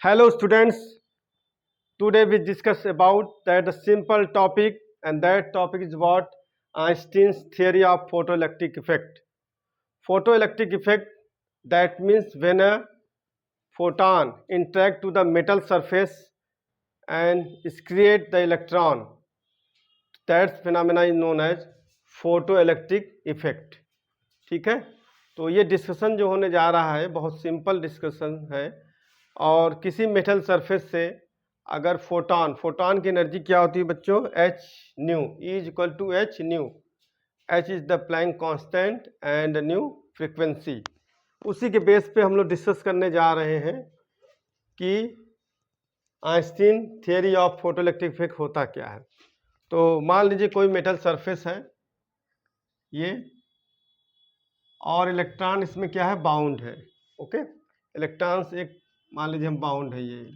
Hello students, today we discuss about that a simple topic, and that topic is what Einstein's theory of photoelectric effect. Photoelectric effect, that means when a photon interact to the metal surface and is create the electron, that phenomena is known as photoelectric effect. ठीक है, तो ये discussion जो होने जा रहा है बहुत सिंपल डिस्कशन है। और किसी मेटल सरफेस से अगर फोटॉन की एनर्जी क्या होती है बच्चों, H nu is equal to H nu. H is the Planck constant and nu frequency. उसी के बेस पे हम लोग डिस्कस करने जा रहे हैं कि Einstein theory of photoelectric effect होता क्या है। तो मान लीजिए कोई मेटल सरफेस है ये, और इलेक्ट्रॉन इसमें क्या है, बाउंड है। ओके, इलेक्ट्रॉन्स एक मान लीजिए हम बाउंड है, ये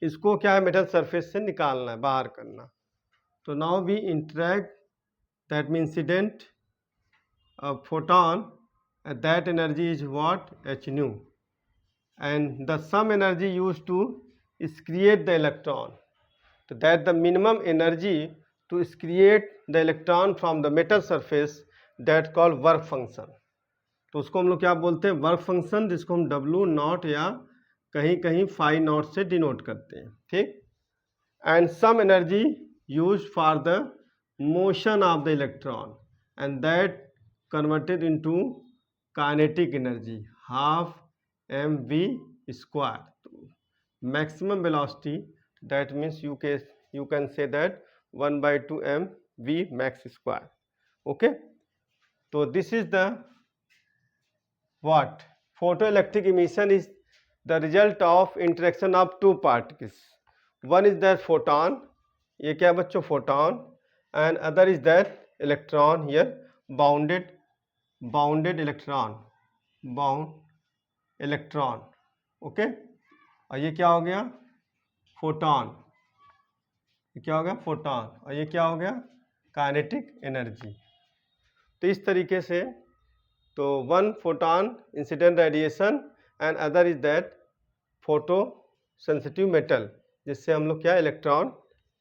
इसको क्या है मेटल सरफेस से निकालना है, बाहर करना। तो now we interact that mean incident photon, that energy is what, H nu, and the some energy use to create the electron, तो that the minimum energy to create the electron from the metal surface, that call work function. तो उसको हम लोग क्या बोलते हैं, work function, जिसको हम डब्लू नॉट या कहीं कहीं फाई नॉट से डिनोट करते हैं। ठीक, and some energy use for the motion of the electron, and that converted into kinetic energy half M V square. Maximum velocity, that means you can say that 1/2 M V max square. Okay, तो this is the what photoelectric emission is the result of interaction of two particles. One is that photon, ये क्या बच्चों, photon, and other is that electron, here bounded electron, bound electron. Okay, और ये क्या हो गया, photon, ये क्या हो गया photon, और ये क्या हो गया काइनेटिक एनर्जी। तो इस तरीके से, तो one photon incident radiation and other is that photo sensitive metal, जिससे हम लोग क्या इलेक्ट्रॉन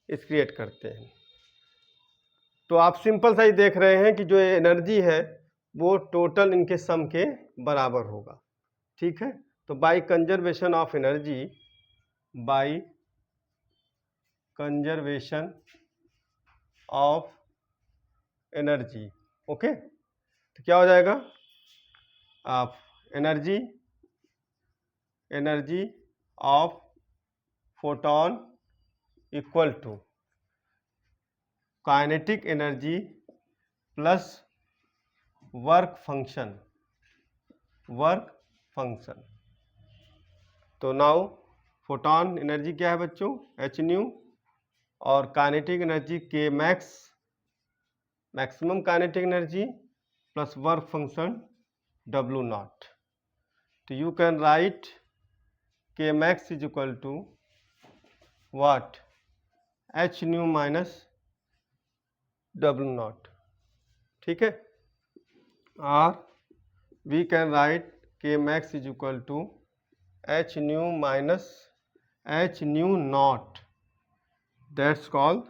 क्रिएट करते हैं। तो आप सिंपल सा ही देख रहे हैं कि जो एनर्जी है वो टोटल इनके सम के बराबर होगा। ठीक है, तो by conservation of energy, by conservation of energy, okay, तो क्या हो जाएगा, आप energy of photon equal to kinetic energy plus work function. तो नाउ फोटॉन एनर्जी क्या है बच्चों, एच न्यू, और काइनेटिक एनर्जी के max, maximum kinetic energy plus work function W naught. तो you can write K max is equal to what, H nu minus W naught. ठीक है, और we can write K max is equal to H nu minus H nu naught. That's called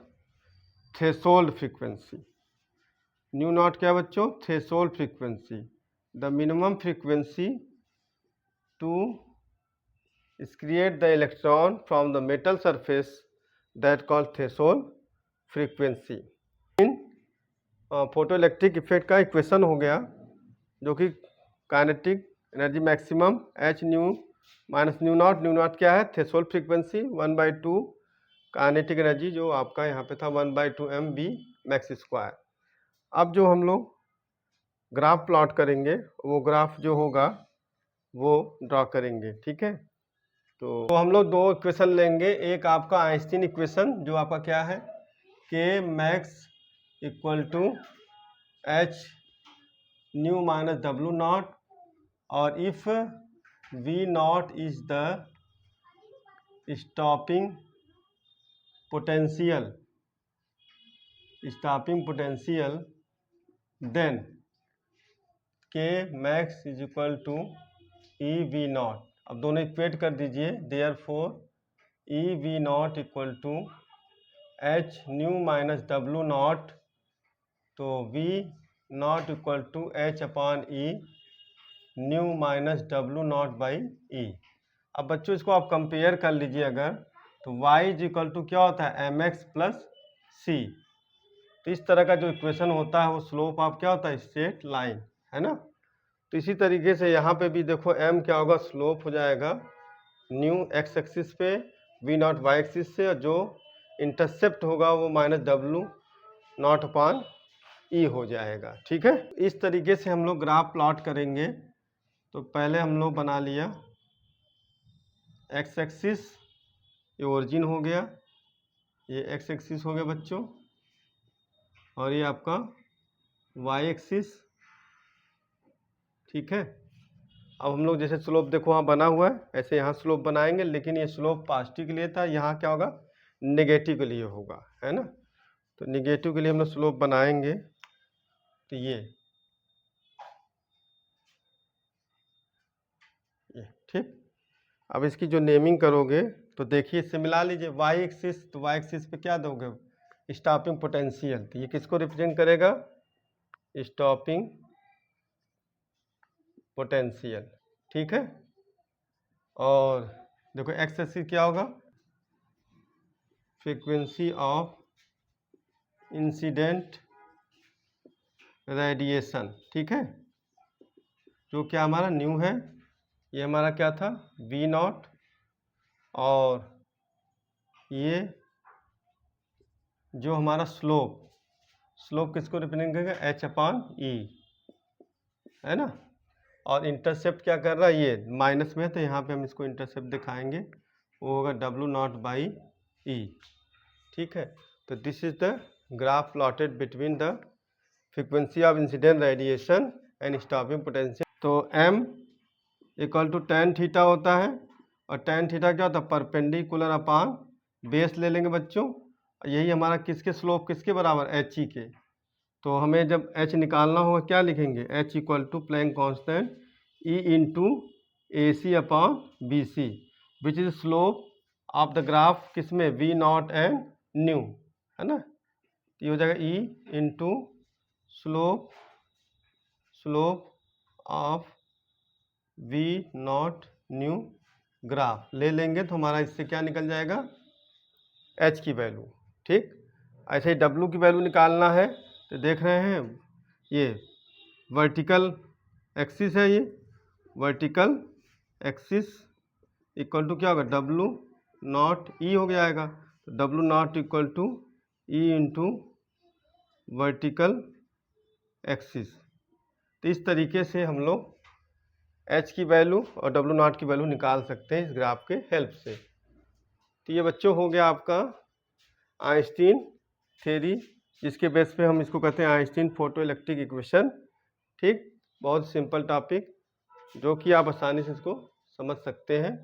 threshold frequency. Nu naught क्या बच्चों, threshold frequency, the minimum frequency to create the electron from the metal surface, that called threshold frequency. In photoelectric effect का equation हो गया, जो कि kinetic energy maximum H nu minus new not क्या है, threshold frequency 1/2 kinetic energy, जो आपका यहाँ पे था 1/2 एम वी मैक्स स्क्वायर। अब जो हम लोग ग्राफ प्लॉट करेंगे, वो ग्राफ जो होगा वो ड्रॉ करेंगे। ठीक है, तो हम लोग दो इक्वेशन लेंगे, एक आपका आइंस्टीन इक्वेशन जो आपका क्या है, K max equal to H nu minus W nought, और if V nought is the stopping potential, then K max is equal to E V nought, अब दोनों इक्वेट कर दीजिए। Therefore E V nought equal to H nu minus W nought, तो V nought equal to H upon E nu minus W nought by E. अब बच्चों इसको आप compare कर लीजिए अगर, तो y इज इक्वल टू क्या होता है एम एक्स प्लस सी। तो इस तरह का जो इक्वेशन होता है वो स्लोप आप क्या होता है स्ट्रेट लाइन, है ना। तो इसी तरीके से यहाँ पे भी देखो m क्या होगा, स्लोप हो जाएगा न्यू एक्स एक्सिस पे, v नॉट वाई एक्सिस से, और जो इंटरसेप्ट होगा वो माइनस डब्लू नॉट अपॉन ई हो जाएगा। ठीक है, इस तरीके से हम लोग ग्राफ प्लॉट करेंगे। तो पहले हम लोग बना लिया एक्स एक्सिस, ये ओरिजिन हो गया, ये एक्स एक्सिस हो गया बच्चों, और ये आपका वाई एक्सिस। ठीक है, अब हम लोग जैसे स्लोप देखो वहाँ बना हुआ है, ऐसे यहाँ स्लोप बनाएंगे, लेकिन ये स्लोप पॉजिटिव के लिए था, यहाँ क्या होगा नेगेटिव के लिए होगा, है ना। तो नेगेटिव के लिए हम लोग स्लोप बनाएंगे, तो ये ठीक। अब इसकी जो नेमिंग करोगे तो देखिए इससे मिला लीजिए वाई एक्सिस, तो वाई एक्सिस पे क्या दोगे स्टॉपिंग पोटेंशियल, तो ये किसको रिप्रेजेंट करेगा स्टॉपिंग पोटेंशियल। ठीक है, और देखो एक्स एक्सिस क्या होगा फ्रीक्वेंसी ऑफ इंसिडेंट रेडिएशन। ठीक है, जो क्या हमारा न्यू है, ये हमारा क्या था वी नॉट, और ये जो हमारा स्लोप किसको रिप्रेजेंट करेगा एच अपॉन ई, है ना। और इंटरसेप्ट क्या कर रहा है, ये माइनस में है, तो यहाँ पे हम इसको इंटरसेप्ट दिखाएंगे, वो होगा डब्लू नॉट बाई ई। ठीक है, तो this is the graph plotted between the frequency of incident radiation and stopping potential. तो m equal to tan theta होता है, और टेन थीटा क्या होता है परपेंडिकुलर अपान बेस ले लेंगे बच्चों, यही हमारा किसके स्लोप किसके बराबर एच ई के। तो हमें जब h निकालना होगा क्या लिखेंगे, h equal to Planck constant E into A C upon B C, which is slope of the graph किसमें v नॉट एंड न्यू, है ना। तो ये हो जाएगा E into slope of v naught nu graph ले लेंगे, तो हमारा इससे क्या निकल जाएगा h की वैल्यू। ठीक, ऐसे ही w की वैल्यू निकालना है, तो देख रहे हैं ये वर्टिकल एक्सिस है, ये वर्टिकल एक्सिस इक्वल टू क्या होगा डब्लू नॉट ई हो जाएगा, तो W naught equal to E into vertical axis. तो इस तरीके से हम लोग एच की वैल्यू और डब्लू नॉट की वैल्यू निकाल सकते हैं इस ग्राफ के हेल्प से। तो ये बच्चों हो गया आपका आइंस्टीन थ्योरी, जिसके बेस पे हम इसको कहते हैं आइंस्टीन फोटो इलेक्ट्रिक इक्वेशन। ठीक, बहुत सिंपल टॉपिक जो कि आप आसानी से इसको समझ सकते हैं,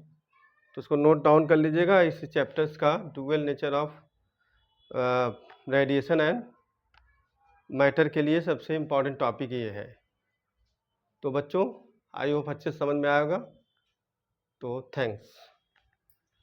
तो उसको नोट डाउन कर लीजिएगा। इस चैप्टर्स का dual nature of radiation and matter के लिए सबसे इम्पॉर्टेंट टॉपिक ये है। तो बच्चों आई होप अच्छे से समझ में आएगा, तो थैंक्स।